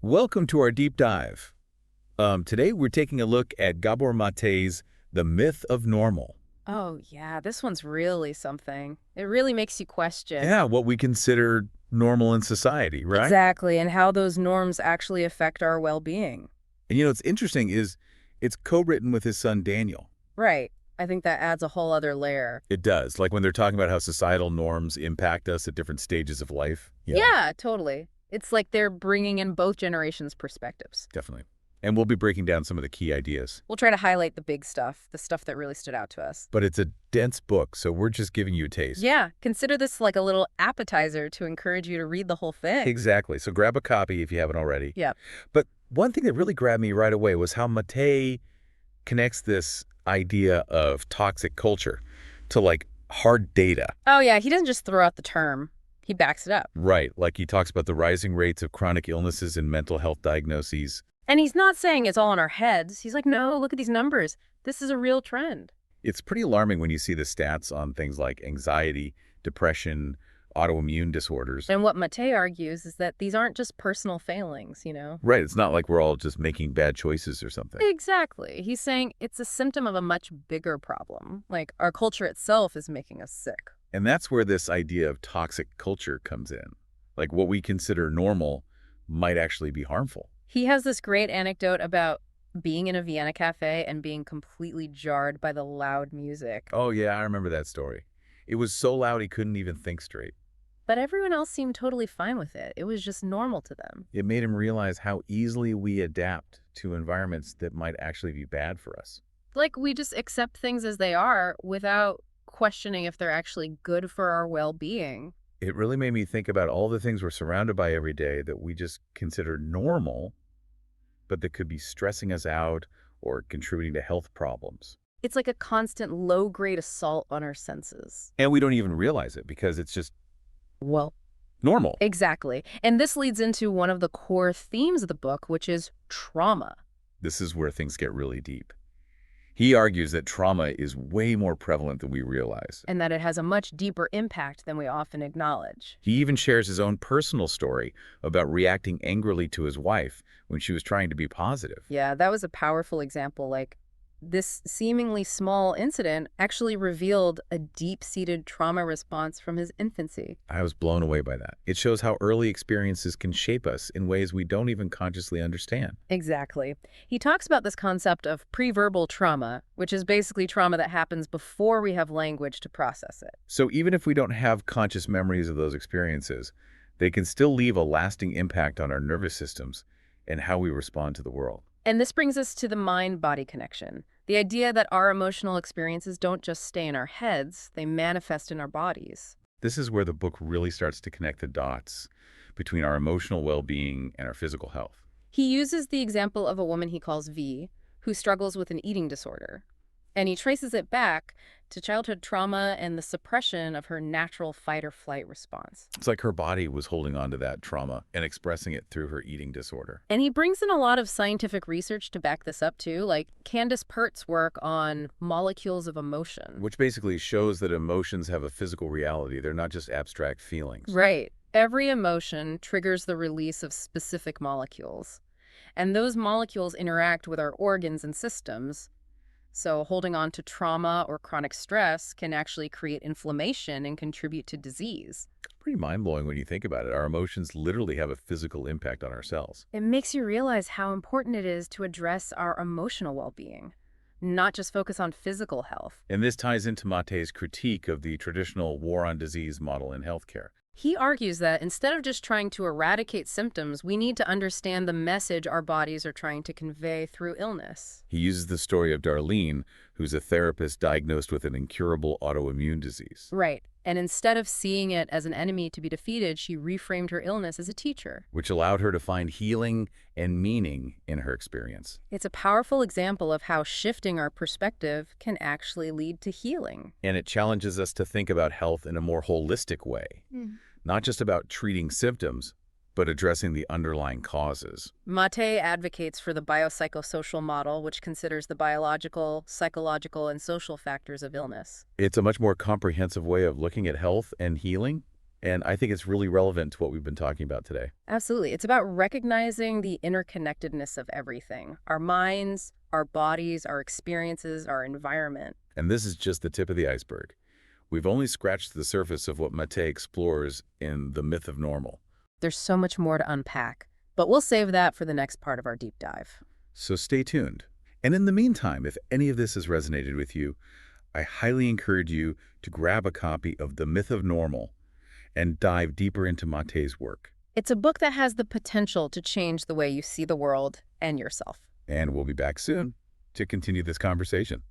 Welcome to our deep dive. Today we're taking a look at Gabor Maté's The Myth of Normal. Oh, yeah, this one's really something. It really makes you question. Yeah, what we consider normal in society, right? Exactly, and how those norms actually affect our well-being. And what's interesting is it's co-written with his son Daniel. Right. I think that adds a whole other layer. It does, like when they're talking about how societal norms impact us at different stages of life. Yeah, Yeah, totally. It's like they're bringing in both generations' perspectives. definitely. And we'll be breaking down some of the key ideas. We'll try to highlight the big stuff, the stuff that really stood out to us. But it's a dense book, so we're just giving you a taste. Yeah, consider this like a little appetizer to encourage you to read the whole thing. Exactly. So grab a copy if you haven't already. Yeah. But one thing that really grabbed me right away was how Maté connects this idea of toxic culture to like hard data. Oh, yeah, he doesn't just throw out the term. He backs it up. Right. Like he talks about the rising rates of chronic illnesses and mental health diagnoses. And he's not saying it's all in our heads. He's like, no, look at these numbers. This is a real trend. It's pretty alarming when you see the stats on things like anxiety, depression, autoimmune disorders. And what Maté argues is that these aren't just personal failings. Right. It's not like we're all just making bad choices or something. Exactly. He's saying it's a symptom of a much bigger problem. Like our culture itself is making us sick. And that's where this idea of toxic culture comes in. Like what we consider normal might actually be harmful. He has this great anecdote about being in a Vienna cafe and being completely jarred by the loud music. Oh, yeah, I remember that story. It was so loud he couldn't even think straight. But everyone else seemed totally fine with it. It was just normal to them. It made him realize how easily we adapt to environments that might actually be bad for us. Like we just accept things as they are without questioning if they're actually good for our well-being. It really made me think about all the things we're surrounded by every day that we just consider normal, but that could be stressing us out or contributing to health problems. It's like a constant low-grade assault on our senses. And we don't even realize it because it's just Well, normal. exactly. And this leads into one of the core themes of the book, which is trauma. This is where things get really deep. He argues that trauma is way more prevalent than we realize. And that it has a much deeper impact than we often acknowledge. He even shares his own personal story about reacting angrily to his wife when she was trying to be positive. Yeah, that was a powerful example. Like, this seemingly small incident actually revealed a deep-seated trauma response from his infancy. I was blown away by that. It shows how early experiences can shape us in ways we don't even consciously understand. Exactly. He talks about this concept of preverbal trauma, which is basically trauma that happens before we have language to process it. So even if we don't have conscious memories of those experiences, they can still leave a lasting impact on our nervous systems and how we respond to the world. And this brings us to the mind-body connection. The idea that our emotional experiences don't just stay in our heads, they manifest in our bodies. This is where the book really starts to connect the dots between our emotional well-being and our physical health. He uses the example of a woman he calls V, who struggles with an eating disorder. And he traces it back to childhood trauma and the suppression of her natural fight-or-flight response. It's like her body was holding on to that trauma and expressing it through her eating disorder. And he brings in a lot of scientific research to back this up, too, like Candace Pert's work on molecules of emotion. Which basically shows that emotions have a physical reality. They're not just abstract feelings. Right. Every emotion triggers the release of specific molecules. And those molecules interact with our organs and systems. So holding on to trauma or chronic stress can actually create inflammation and contribute to disease. Pretty mind-blowing when you think about it. Our emotions literally have a physical impact on our cells. It makes you realize how important it is to address our emotional well-being, not just focus on physical health. And this ties into Maté's critique of the traditional war on disease model in healthcare. He argues that instead of just trying to eradicate symptoms, we need to understand the message our bodies are trying to convey through illness. He uses the story of Darlene, who's a therapist diagnosed with an incurable autoimmune disease. Right. And instead of seeing it as an enemy to be defeated, she reframed her illness as a teacher. Which allowed her to find healing and meaning in her experience. It's a powerful example of how shifting our perspective can actually lead to healing. And it challenges us to think about health in a more holistic way. Not just about treating symptoms, but addressing the underlying causes. Maté advocates for the biopsychosocial model, which considers the biological, psychological, and social factors of illness. It's a much more comprehensive way of looking at health and healing. And I think it's really relevant to what we've been talking about today. Absolutely. It's about recognizing the interconnectedness of everything, our minds, our bodies, our experiences, our environment. And this is just the tip of the iceberg. We've only scratched the surface of what Maté explores in The Myth of Normal. There's so much more to unpack, but we'll save that for the next part of our deep dive. So stay tuned. And in the meantime, if any of this has resonated with you, I highly encourage you to grab a copy of The Myth of Normal and dive deeper into Maté's work. It's a book that has the potential to change the way you see the world and yourself. And we'll be back soon to continue this conversation.